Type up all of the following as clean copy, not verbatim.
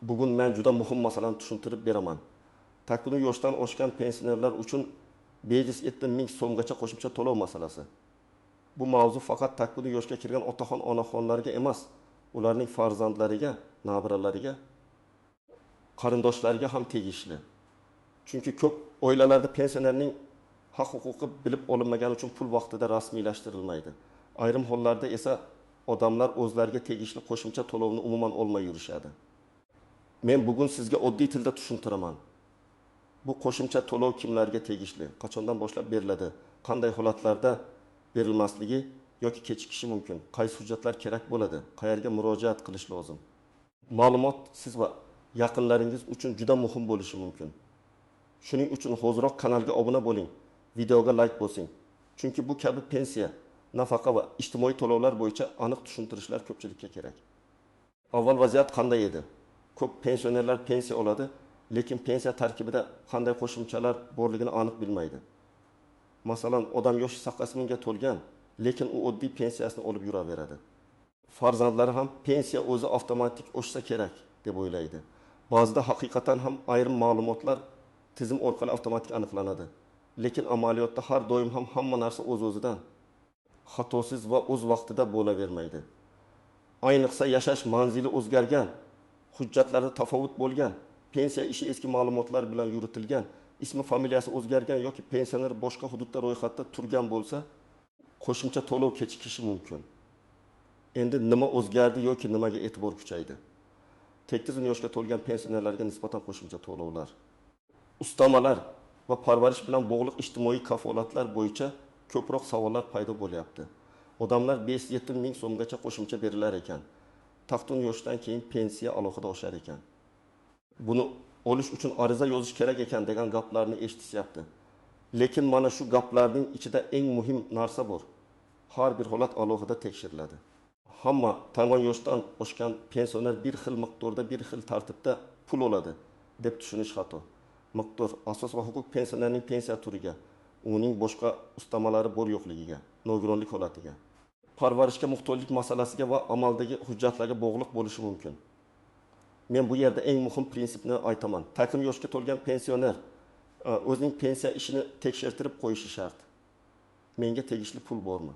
Bugun men juda muhim masalani tushuntirib beraman. Taqdiri yoshdan oshgan pensionerlar uchun 570 ming so'mgacha qo'shimcha to'lov masalasi. Bu mavzu faqat taqdiri yoshga kirgan otaxon onaxonlarga emas, ularning farzandlariga, nabiralariga, qarindoshlariga ham tegishli. Chunki ko'p oilalarda pensionerning haq-huquqi bilib olinmagani uchun pul vaqtida rasmiylashtirilmaydi. Ayrim hollarda esa odamlar o'zlariga tegishli qo'shimcha to'lovni umuman olmay yurishadi. Men bugun sizga oddiy tilda tushuntiraman. Bu qo'shimcha to'lov kimlarga tegishli, qachondan boshlab beriladi, qanday holatlarda berilmasligi yoki kechikishi mumkin, qaysi hujjatlar kerak bo'ladi, qayerga murojaat qilish lozim. Ma'lumot siz va yaqinlaringiz uchun juda muhim bo'lishi mumkin. Shuning uchun hoziroq kanalga obuna bo'ling, videoga like bosing. Chunki bu kabi pensiya, nafaqa va ijtimoiy to'lovlar bo'yicha aniq tushuntirishlar ko'pchilikka kerak. Avval vaziyat qanday edi? Ko'p pensionerlar pensiya oladi, lekin pensiya tarkibida qanday qo'shimchalar borligini aniq bilmaydi. Masalan, odam yoshi 80 mingga to'lgan, lekin u oddiy pensiyasini olib yuraveradi. Farzandlari ham pensiya o'zi avtomatik oshsa kerak deb o'ylaydi. Ba'zida haqiqatan ham ayrim ma'lumotlar tizim orqali avtomatik aniqlanadi. Lekin amaliyotda har doim ham hamma narsa o'z-o'zidan xatosiz va o'z vaqtida bo'lavermaydi. Ayniqsa yashash manzili o'zgargan, hujjatlarda tafovut bo'lgan, pensiya ishi eski ma'lumotlar bilan yuritilgan, ismi familiyasi o'zgargan yoki pensioner boshqa hududda ro'yxatda turgan bo'lsa, qo'shimcha to'lov kechikishi mumkin. Endi nima o'zgardi yoki nimaga e'tibor kuchaydi? 80 yoshga to'lgan pensionerlarga nisbatan qo'shimcha to'lovlar. Ustamalar va parvarish bilan bog'liq ijtimoiy kafolatlar bo'yicha ko'proq savollar paydo bo'lyapti. Odamlar 570 ming so'mgacha qo'shimcha berilar ekan. Taqdun yoshdan keyin pensiya alohida oshar ekan. Buni olish uchun ariza yozish kerak ekan degan gaplarni eshitishyapti. Lekin mana shu gaplarning ichida eng muhim narsa bor. Har bir holat alohida tekshiriladi. Hamma tamom yoshdan oshgan pensioner bir xil miqdorda, bir xil tartibda pul oladi deb tushunish xato. Miqdor asos va huquq pensionerning pensiya turiga, uning boshqa ustamalari bor yo'qligiga, nogironlik holatiga, parvarishga muhtojlik masalasiga va amaldagi hujjatlarga bog'liq bo'lishi mumkin. Men bu yerda eng muhim prinsipni aytaman. Taqdim yoshga to'lgan pensioner o'zining pensiya ishini tekshirtirib qo'yishi shart. Menga tegishli pul bormi?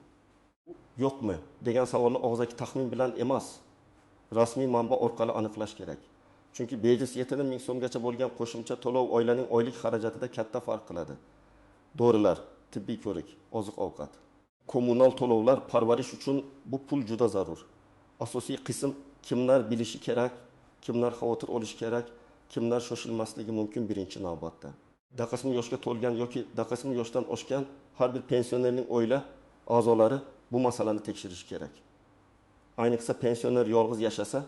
Yo'qmi? degan savolni og'zaki taxmin bilan emas, rasmiy manba orqali aniqlash kerak. Chunki 570 ming so'mgacha bo'lgan qo'shimcha to'lov oilaning oylik xarajatida katta farq qiladi. Dorilar, tibbiy ko'rik, oziq-ovqat, kommunal to'lovlar, parvarish uchun bu pul juda zarur. Asosiy qism kimlar bilishi kerak, kimlar xavotir olishi kerak, kimlar shoshilmasligi mumkin birinchi navbatda. Daqasmi yoshga to'lgan yoki daqasmi yoshdan oshgan har bir pensionerning oila a'zolari bu masalani tekshirish kerak. Ayniqsa pensioner yolg'iz yashasa,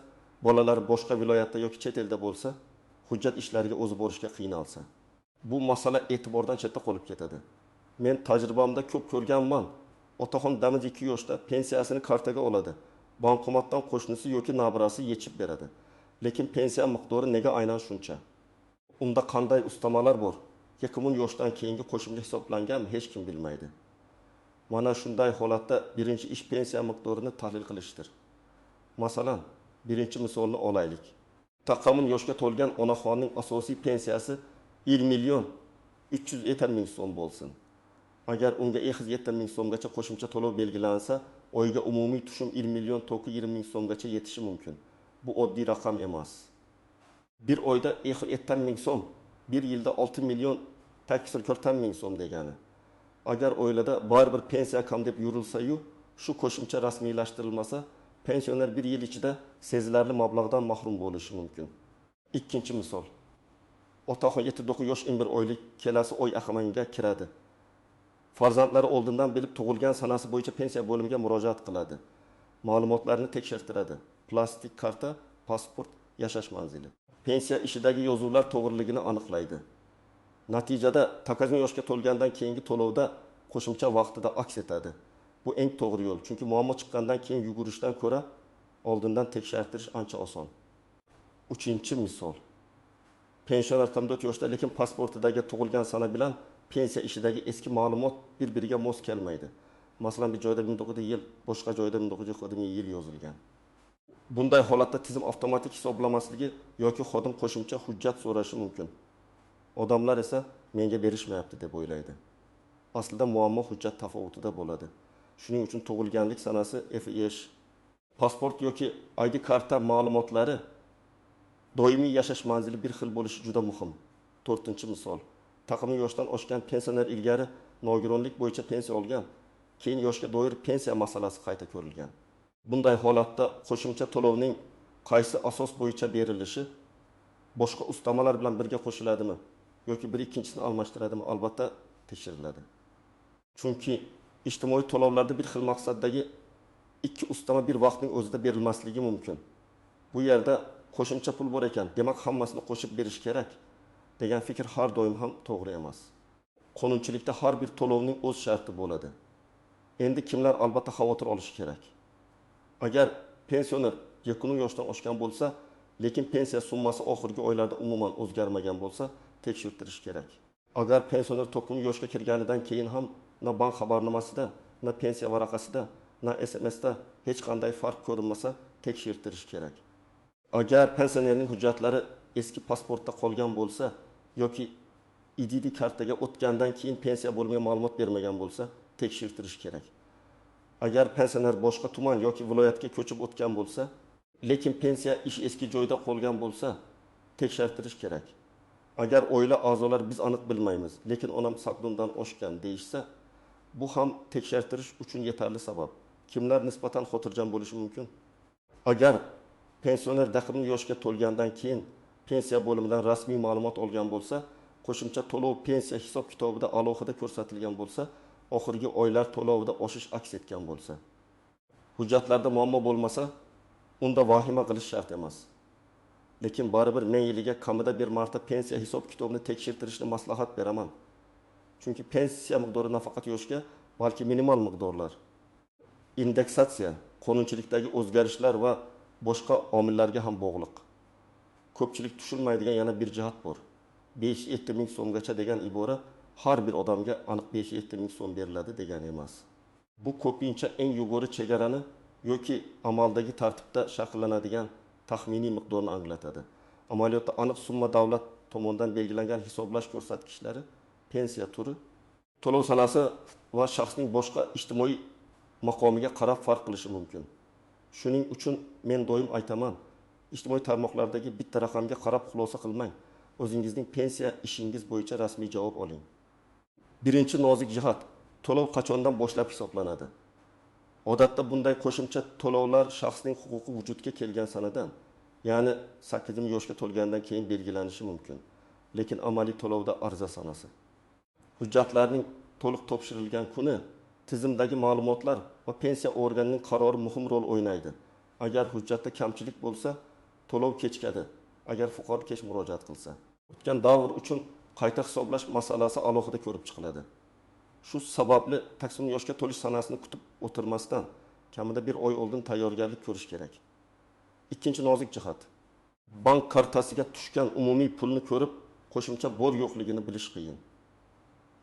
bolalari boshqa viloyatda yoki chet elda bo'lsa, hujjat ishlariga o'zi borishga qiynalsa, bu masala e'tibordan chetda qolib ketadi. Men tajribamda ko'p ko'rganman. Otaxon damiz 2 yoshda pensiyasini kartaga oladi. Bankomatdan qo'shnisi yoki nabirasi yechib beradi. Lekin pensiya miqdori nega aynan shuncha? Unda qanday ustamalar bor? 2000 yoshdan keyingi qo'shimcha hisoblanganmi, hech kim bilmaydi. Mana shunday holatda birinchi ish pensiya miqdorini tahlil qilishdir. Masalan, birinchi misolni olaylik. Taqamun yoshga to'lgan onaxonning asosiy pensiyasi 1 million 370 ming so'm bo'lsin. Agar unga 70 ming so'mgacha qo'shimcha to'lov belgilansa, oyga umumiy tushum 1 million 920 ming so'mgacha yetishi mumkin. Bu oddiy raqam emas. Bir oyda 70 ming so'm, bir yilda 6 million 840 ming so'm degani. Agar oilada baribir pensiya kam deb yurilsa-yu, shu qo'shimcha rasmiylashtirilmasa, pensioner bir yil ichida sezilarli mablag'dan mahrum bo'lishi mumkin. Ikkinchi misol. Otaxon 79 yosh 11 oylik kelasi oy ahamiga kiradi. Farzandlari oldindan bilib tug'ilgan sanasi bo'yicha pensiya bo'limiga murojaat qiladi. Ma'lumotlarni tekshirtiradi. Plastik karta, pasport, yashash manzili. Pensiya ishidagi yozuvlar to'g'riligini aniqlaydi. Natijada taqdim yoshga to'lgandan keyingi to'lovda qo'shimcha vaqtida aks etadi. Bu eng to'g'ri yo'l, chunki muammo chiqqandan keyin yugurishdan ko'ra oldindan tekshirtirish ancha oson. Uchinchi misol. Pensioner 14 yoshda, lekin pasportidagi tug'ilgan sana bilan pensiya ishidagi eski ma'lumot bir-biriga mos kelmaydi. Masalan, bir joyda 1900 yil, boshqa joyda 1920 yil yozilgan. Bunday holatda tizim avtomatik hisoblamasligi yoki xodim qo'shimcha hujjat so'rashi mumkin. Odamlar esa menga berishmayapti deb o'ylaydi. Aslida muammo hujjat tafovutida bo'ladi. Shuning uchun tug'ilganlik sanasi, FIH, pasport yoki ID karta ma'lumotlari doimiy yashash manzili bir xil bo'lishi juda muhim. 4-misol. Taqvimiy yoshdan oshgan pensioner ilgari nogironlik bo'yicha pensiya olgan, keyin yoshga doir pensiya masalasi qayta ko'rilgan. Bunday holatda qo'shimcha to'lovning qaysi asos bo'yicha berilishi boshqa ustamalar bilan birga qo'shiladimi yoki bir ikkinchisini almashtiradimi, albatta tekshiriladi. Chunki ijtimoiy to'lovlarda bir xil maqsaddagi ikki ustama bir vaqtning o'zida berilmasligi mumkin. Bu yerda qo'shimcha pul bor ekan, demak hammasini qo'shib berish kerak degan fikr har doim ham to'g'ri emas. Qonunchilikda har bir to'lovning o'z sharti bo'ladi. Endi kimlar albatta xavotir olishi kerak? Agar pensioner yakuniy yoshdan oshgan bo'lsa, lekin pensiya summasi oxirgi oylarda umuman o'zgarmagan bo'lsa, tekshirtirish kerak. Agar pensioner to'liq yoshga kirganidan keyin ham na bank xabarnomasida, na pensiya varaqasida, na SMSda hech qanday farq ko'rinmasa, tekshirtirish kerak. Agar pensionerning hujjatlari eski pasportda qolgan bo'lsa yoki IDD kartaga o'tgandan keyin pensiya bo'limiga ma'lumot bermagan bo'lsa, tekshirtirish kerak. Agar pensioner boshqa tuman yoki viloyatga ko'chib o'tgan bo'lsa, lekin pensiya ish eski joyda qolgan bo'lsa, tekshirtirish kerak. Agar oila a'zolari biz aniq bilmaymiz, lekin onam saqdundan oshgan deyishsa, bu ham tekshirtirish uchun yetarli sabab. Kimlar nisbatan xotirjam bo'lishi mumkin? Agar pensioner daxlni yoshga to'lgandan keyin pensiya bo'limidan rasmiy ma'lumot olgan bo'lsa, qo'shimcha to'lov pensiya hisob-kitobida alohida ko'rsatilgan bo'lsa, oxirgi oylar to'lovida oshish aks etgan bo'lsa, hujjatlarda muammo bo'lmasa, unda vahima qilish shart emas. Lekin baribir men yiliga kamida bir marta pensiya hisob-kitobini tekshirtirishni maslahat beraman. Chunki pensiya miqdori nafaqat yoshga, balki minimal miqdorlar, indeksatsiya, qonunchilikdagi o'zgarishlar va boshqa omillarga ham bog'liq. Ko'pchilik tushunmaydigan yana bir jihat bor. 5-7 ming so'mgacha degan ibora har bir odamga aniq 5-7 ming so'm beriladi degani emas. Bu ko'pincha eng yuqori chegarani yoki amaldagi tartibda shakllanadigan taxminiy miqdorni anglatadi. Amaliyotda aniq summa davlat tomonidan belgilangan hisoblash ko'rsatkichlari, pensiya turi, to'lov sanasi va shaxsning boshqa ijtimoiy maqomiga qarab farq qilishi mumkin. Shuning uchun men doim aytaman, ijtimoiy tarmoqlardagi bitta raqamga qarab xulosa qilmang. O'zingizning pensiya ishingiz bo'yicha rasmiy javob oling. Birinchi nozik jihat, to'lov qachondan boshlab hisoblanadi? Odatda bunday qo'shimcha to'lovlar shaxsning huquqi vujudga kelgan sanadan, ya'ni 8 yoshga to'lgandan keyin belgilanishi mumkin. Lekin amaliy to'lovda arza sanasi. Hujjatlarning to'liq topshirilgan kuni tizimdagi ma'lumotlar va pensiya organining qarori muhim rol o'ynaydi. Agar hujjatda kamchilik bo'lsa, to'lov kechikadi. Agar fuqaro kech murojaat qilsa, o'tgan davr uchun qayta hisoblash masalasi alohida ko'rib chiqiladi. Shu sababli taqsimli yoshga to'lish sanasini kutib o'tirmasdan kamida bir oy oldin tayyorgarlik ko'rish kerak. Ikkinchi nozik jihat, bank kartasiga tushgan umumiy pulni ko'rib, qo'shimcha bor yo'qligini bilish qiyin.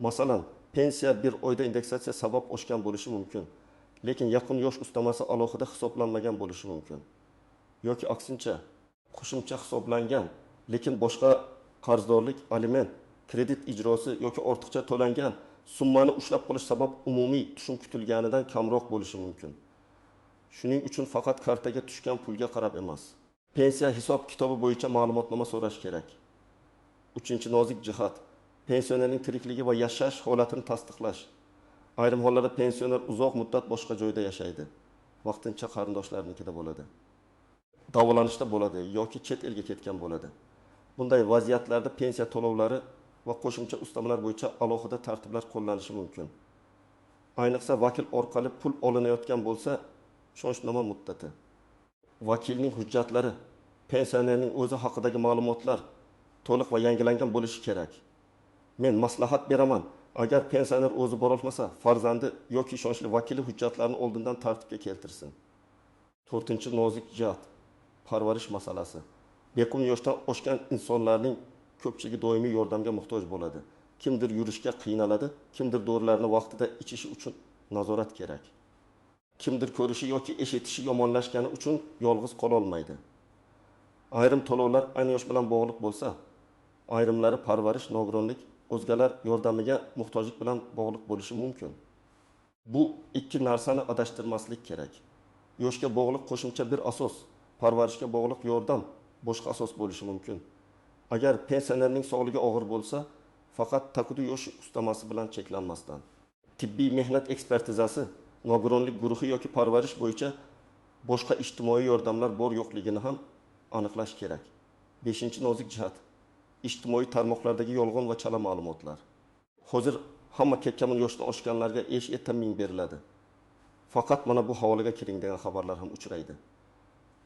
Masalan, pensiya bir oyda indeksatsiya sabab oshgan bo'lishi mumkin, lekin yaqin yosh ustamasi alohida hisoblanmagan bo'lishi mumkin. Yoki aksincha, qo'shimcha hisoblangan, lekin boshqa qarzdorlik, aliment, kredit ijrosi yoki ortiqcha to'langan summani ushlab qolish sabab umumiy tushum kutilganidan kamroq bo'lishi mumkin. Shuning uchun faqat kartaga tushgan pulga qarab emas, pensiya hisob-kitobi bo'yicha ma'lumotnoma so'rash kerak. Uchinchi nozik jihat, pensionerning tirikligi va yashash holatini tasdiqlash. Ayrim hollarda pensioner uzoq muddat boshqa joyda yashaydi. Vaqtincha qarindoshlarnikida bo'ladi. Davolanishda bo'ladi yoki chet elga ketgan bo'ladi. Bunday vaziyatlarda pensiya to'lovlari va qo'shimcha ustamalar bo'yicha alohida tartiblar qo'llanishi mumkin. Ayniqsa vakil orqali pul olinayotgan bo'lsa, ishonchnoma muddati, vakilning hujjatlari, pensionerning o'zi haqidagi ma'lumotlar to'liq va yangilangan bo'lishi kerak. Men maslahat beraman, agar pensioner o'zi bora olmasa, farzandi yoki ishonchli vakili hujjatlarni oldindan tartibga keltirsin. 4-chi nozik jihat, parvarish masalasi. Bequm yoshdan oshgan insonlarning ko'pchiligi doimiy yordamga muhtoj bo'ladi. Kimdir yurishga qiynaladi, kimdir dorilarni vaqtida ichishi uchun nazorat kerak. kimdir ko'rishi yoki eshitishi yomonlashgani uchun yolg'iz qola olmaydi. Ayrim to'lovlar ayni yosh bilan bog'liq bo'lsa, ayrimlari parvarish, nogironlik, o'zgalar yordamiga muhtojlik bilan bog'liq bo'lishi mumkin. Bu ikki narsani adashtirmaslik kerak. Yoshga bog'liq qo'shimcha bir asos, parvarishga bog'liq yordam boshqa asos bo'lishi mumkin. Agar pensionerning sog'ligi og'ir bo'lsa, faqat taqudu yosh ustamasi bilan cheklanmasdan, tibbiy mehnat ekspertizasi, nogironlik guruhi yoki parvarish bo'yicha boshqa ijtimoiy yordamlar bor yo'qligini ham aniqlash kerak. 5-nozik jihat: ijtimoiy tarmoqlardagi yolg'on va chala ma'lumotlar. Hozir hamma ketkamin yoshdan oshganlarga etdan ming beriladi. Faqat mana bu havolaga kiring degan xabarlar ham uchraydi.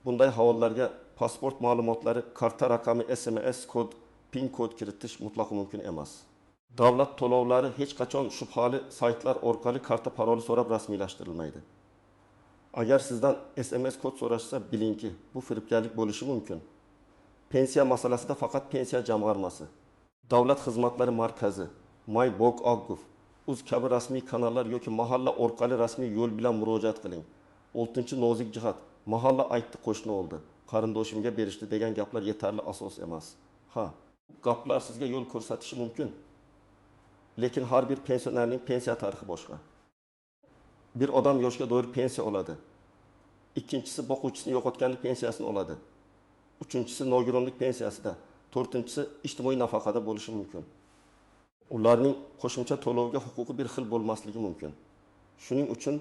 Bunday havolarga pasport ma'lumotlari, karta raqami, SMS kod, PIN kod kiritish mutlaqo mumkin emas. Davlat to'lovlari hech qachon shubhali saytlar orqali karta paroli so'rab rasmiylashtirilmaydi. Agar sizdan SMS kod so'rashsa, bilingki, bu firibgarlik bo'lishi mumkin. Pensiya masalasida faqat pensiya jamg'armasi, Davlat xizmatlari markazi, My.Bog.Gov, Uz kabi rasmiy kanallar yoki mahalla orqali rasmiy yo'l bilan murojaat qiling. 6-nozik jihat: mahalla aytdi, qo'shni oldi, qarindoshimga berishdi degan gaplar yetarli asos emas. Gaplar sizga yo'l ko'rsatishi mumkin. Lekin har bir pensionerning pensiya tarixi boshqa. Bir odam yoshga doir pensiya oladi. Ikkinchisi boquvchisini yo'qotganda pensiyasini oladi. Uchinchisi nogironlik pensiyasida, to'rtinchisi ijtimoiy nafaqada bo'lishi mumkin. Ularning qo'shimcha to'lovga huquqi bir xil bo'lmasligi mumkin. Shuning uchun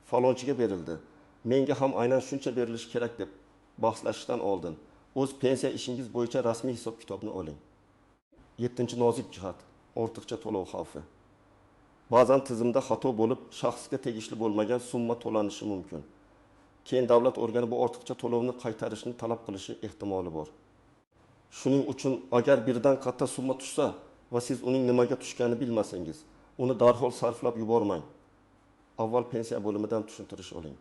falonchiga berildi, menga ham aynan shuncha berilishi kerak deb bahslashishdan oldin o'z pensiya ishingiz bo'yicha rasmiy hisob-kitobni oling. 7-nozik jihat: ortiqcha to'lov xavfi. Ba'zan tizimda xato bo'lib, shaxsga tegishli bo'lmagan summa to'lanishi mumkin. Keyin davlat organi bu ortiqcha to'lovni qaytarishni talab qilishi ehtimoli bor. Shuning uchun agar birdan katta summa tushsa va siz uning nimaga tushganini bilmasangiz, uni darhol sarflab yubormang. Avval pensiya bo'limidan tushuntirish oling.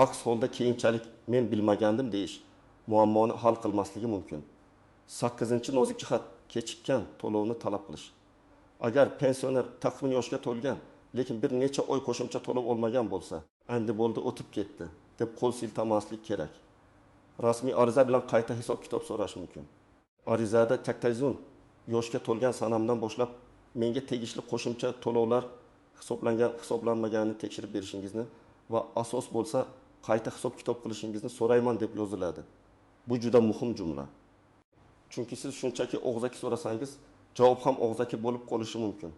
Aks holda keyinchalik men bilmagandim deyish muammoni hal qilmasligi mumkin. 8-nozik jihat: kechikkan to'lovni talab qilish. Agar pensioner taxmin yoshga to'lgan, lekin bir necha oy qo'shimcha to'lov olmagan bo'lsa, endi bo'ldi, o'tib ketdi deb qo'l siltamaslik kerak. Rasmiy ariza bilan qayta hisob-kitob so'rash mumkin. Arizada taktazun yoshga to'lgan sanamdan boshlab menga tegishli qo'shimcha to'lovlar hisoblanmaganini tekshirib berishingizni va asos bo'lsa qayta hisob-kitob qilishingizni so'rayman deb yoziladi. Bu juda muhim jumla. Chunki siz shunchaki og'zaki so'rasangiz, javob ham og'zaki bo'lib qolishi mumkin.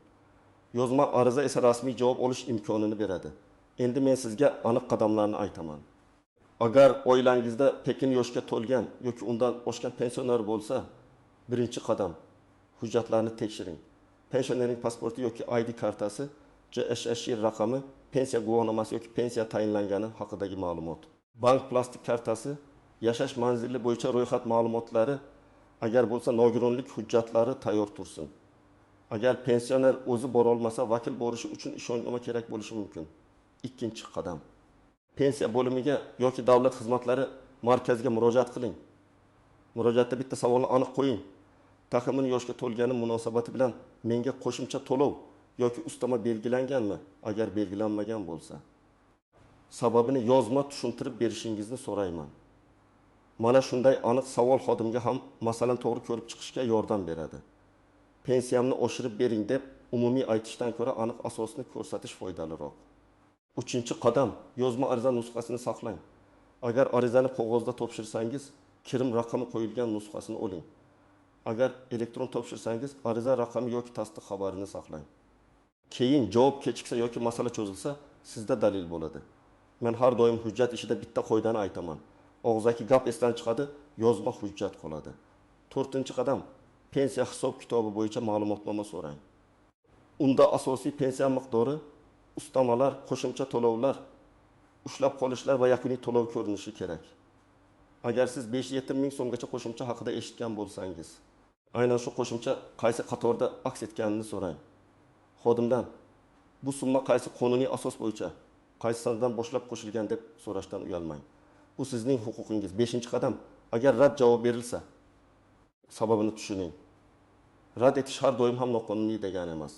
Yozma ariza esa rasmiy javob olish imkonini beradi. Endi men sizga aniq qadamlarni aytaman. Agar oilangizda tekin yoshga to'lgan yoki undan oshgan pensioner bo'lsa, birinchi qadam: hujjatlarni tekshiring. Pensionerning pasporti yoki ID kartasi, JSHR raqami, pensiya guvohnomasi yoki pensiya tayinlangani haqidagi ma'lumot. Bank plastik kartasi, yashash manzili bo'yicha ro'yxat ma'lumotlari, agar bo'lsa nogironlik hujjatlari tayyor tursin. Agar pensioner o'zi bora olmasa, vakil borishi uchun ishonchnoma kerak bo'lishi mumkin. Ikkinchi qadam: pensiya bo'limiga yoki davlat xizmatlari markaziga murojaat qiling. Murojaatda bitta savolni aniq qo'ying. Taxmin yoshga to'lgani munosabati bilan menga qo'shimcha to'lov yoki ustama belgilanganmi? Agar belgilanmagan bo'lsa, sababini yozma tushuntirib berishingizni so'rayman. Mana shunday aniq savol xodimga ham masalani to'g'ri ko'rib chiqishga yordam beradi. Pensiyamni oshirib bering deb umumiy aytishdan ko'ra aniq asosni ko'rsatish foydaliroq. 3-qadam: yozma ariza nusxasini saqlang. Agar arizani qog'ozda topshirsangiz, kirim raqami qo'yilgan nusxasini oling. Agar elektron topshirsangiz, ariza raqami yoki tasdiq xabarini saqlang. Keyin javob kechiksa yoki masala cho'zilsa, sizda dalil bo'ladi. Men har doim hujjat ishida bitta qoidani aytaman. Og'zaki gap esdan chiqadi, yozma hujjat qoladi. 4-qadam: pensiya hisob-kitobi bo'yicha ma'lumotnoma so'rang. Unda asosiy pensiya miqdori, ustamalar, qo'shimcha to'lovlar, ushlab qolishlar va yakuniy to'lov ko'rinishi kerak. Agar siz 5-7 ming so'mgacha qo'shimcha haqida eshitgan bo'lsangiz, aynan shu qo'shimcha qaysi qatorda aks etganini so'rang. Xodimdan bu summa qaysi qonuniy asos bo'yicha, qaysi sanadan boshlab qo'shilgan deb so'rashdan uyalmang. Bu sizning huquqingiz. 5-qadam: agar rad javob berilsa, sababini tushuning. Rad etish har doim ham noqonuniy degani emas.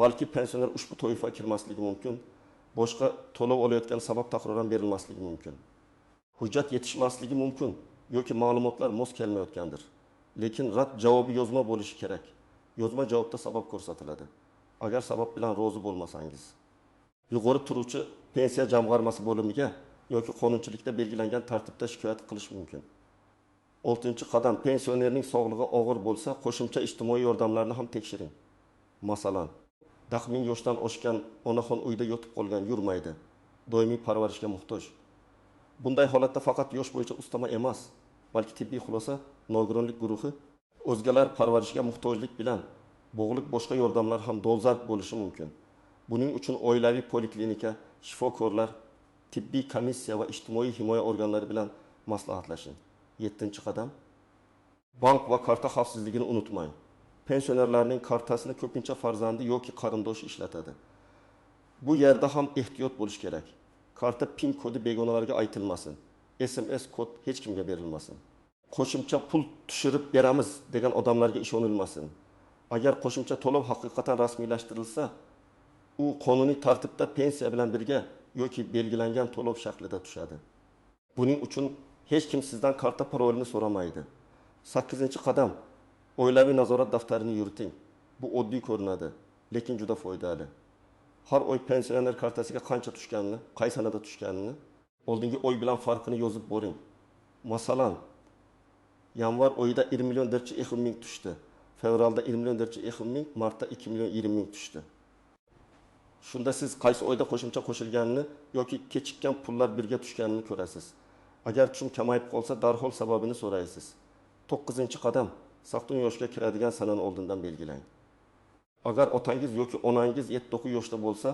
Balki pensioner ushbu toifaga kirmasligi mumkin. boshqa to'lov olayotgan sabab taxroran berilmasligi mumkin. Hujjat yetishmasligi mumkin yoki ma'lumotlar mos kelmayotgandir. Lekin rad javobi yozma bo'lishi kerak. Yozma javobda sabab ko'rsatiladi. Agar sabab bilan rozi bo'lmasangiz, yuqori turuvchi pensiya jamg'armasi bo'limiga yoki qonunchilikda belgilangan tartibda shikoyat qilish mumkin. 6-qadam, pensionerning sog'lig'i og'ir bo'lsa, qo'shimcha ijtimoiy yordamlarni ham tekshiring. Masalan, 1000 yoshdan oshgan onaxon uyda yotib qolgan, yurmaydi. Doimiy parvarishga muhtoj. Bunday holatda faqat yosh bo'yicha ustama emas, balki tibbiy xulosa nogironlik guruhi o'zgalar parvarishiga muhtojlik bilan bog'liq boshqa yordamlar ham dolzarb bo'lishi mumkin. Buning uchun oilaviy poliklinika, shifokorlar, tibbiy komissiya va ijtimoiy himoya organlari bilan maslahatlashing. 7-qadam, bank va karta xavfsizligini unutmang. Pensionerlarning kartasini ko'pincha farzandi yoki qarindoshi ishlatadi. Bu yerda ham ehtiyot bo'lish kerak. Karta PIN kodi begonalarga aytilmasin. SMS kod hech kimga berilmasin. Qo'shimcha pul tushirib beramiz degan odamlarga ishonilmasin. Agar qo'shimcha to'lov haqiqatan rasmiylashtirilsa, u qonuniy tartibda pensiya bilan birga yoki belgilangan to'lov shaklida tushadi. Buning uchun hech kim sizdan karta parolini so'ramaydi. 8-qadam, oilaviy nazorat daftarini yuriting. Bu oddiy ko'rinadi, lekin juda foydali. Har oy pensioner kartasiga qancha tushganini, qay sanada tushganini, oldingi oy bilan farqini yozib boring. Masalan, yanvar oyida 20,40 ming tushdi. Fevralda 20,40 ming, martda 2,20 ming tushdi. Shunda siz qaysi oyda qo'shimcha qo'shilganini yoki kechikkan pullar birga tushganini ko'rasiz. Agar tushum kamayib qolsa, darhol sababini so'raysiz. 9-qadam, saqtun yoshga kiradigan sanani oldindan belgilang. Agar otangiz yoki onangiz 7-9 yoshda bo'lsa,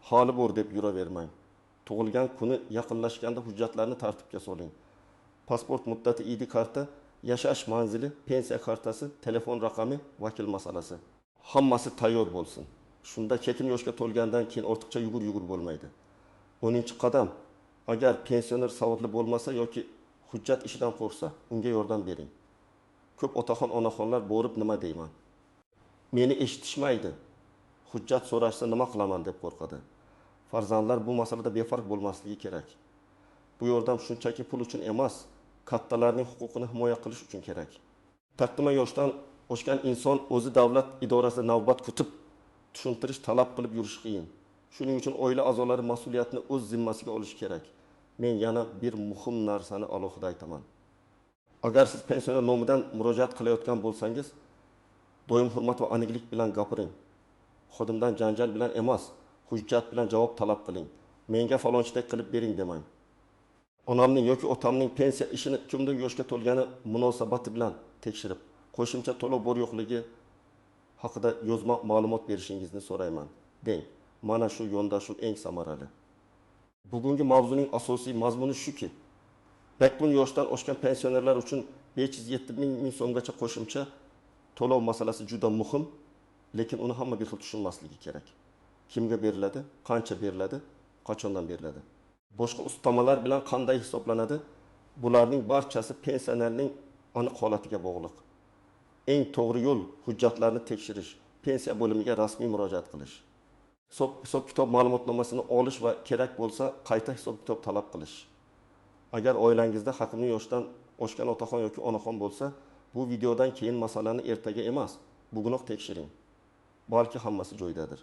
holi bor deb yuravermang. Tug'ilgan kuni yaqinlashganda hujjatlarni tartibga soling. Pasport muddati, ID karta, yashash manzili, pensiya kartasi, telefon raqami, vakil masalasi. Hammasi tayyor bo'lsin. Shunda chekin yoshga to'lgandan keyin ortiqcha yugur bo'lmaydi. 10-qadam, agar pensioner savodli bo'lmasa yoki hujjat ishidan qo'rqsa, unga yordam bering. Ko'p otaxon onaxonlar borib nima deyman? Meni eshitishmaydi. Hujjat so'rashsa nima qilaman deb qo'rqadi. Farzandlar bu masalada befarq bo'lmasligi kerak. Bu yordam shunchaki pul uchun emas, kattalarning huquqini himoya qilish uchun kerak. Taqdima yoshdan oshgan inson o'zi davlat idorasida navbat kutib, tushuntirish talab qilib yurish qiyin. Shuning uchun oila a'zolari mas'uliyatni o'z zimmasiga olishi kerak. Men yana bir muhim narsani alohida aytaman. Agar siz pensioner nomidan murojaat qilayotgan bo'lsangiz, doim hurmat va aniqlik bilan gapiring. Xodimdan janjal bilan emas, hujjat bilan javob talab qiling. Menga falonchiday qilib bering demang. Onamning yoki otamning pensiya ishini kimdir yoshga to'lgani munosabati bilan tekshirib, qo'shimcha to'lov bor yo'qligi haqida yozma ma'lumot berishingizni so'rayman. Deng. Mana shu yondashuv eng samarali. Bugungi mavzuning asosiy mazmuni shuki, 1000 yoshdan oshgan pensionerlar uchun 507 ming so'mgacha qo'shimcha to'lov masalasi juda muhim, lekin uni hamma bir xil tushunmasligi kerak. Kimga beriladi, qancha beriladi, qachondan beriladi? Boshqa ustamalar bilan qanday hisoblanadi? Bularning barchasi pensionerning aniq holatiga bog'liq. Eng to'g'ri yo'l hujjatlarni tekshirish, pensiya bo'limiga rasmiy murojaat qilish. Hisob kitob ma'lumotnomasini olish va kerak bo'lsa qayta hisob kitob talab qilish. Agar oilangizda haqli yoshdan oshgan otaxon yoki onaxon bo'lsa, bu videodan keyin masalani ertaga emas, bugunoq tekshiring. Balki hammasi joyidadir.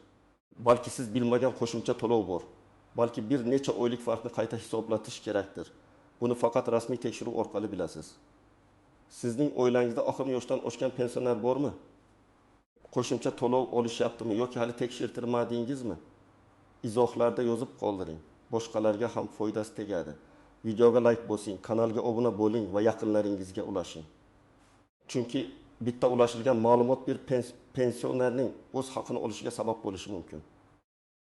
Balki siz bilmagan qo'shimcha to'lov bor. Balki bir necha oylik farqni qayta hisoblatish kerakdir. Buni faqat rasmiy tekshiruv orqali bilasiz. Sizning oilangizda oxirgi yoshdan oshgan pensioner bormi? Qo'shimcha to'lov olishyaptimi yoki hali tekshirtirmadingizmi? Izohlarda yozib qoldiring. Boshqalarga ham foydasi tegadi. Videoga like bosing, kanalga obuna bo'ling va yaqinlaringizga ulashing. Chunki bitta ulashilgan ma'lumot bir pensionerning o'z haqini olishiga sabab bo'lishi mumkin.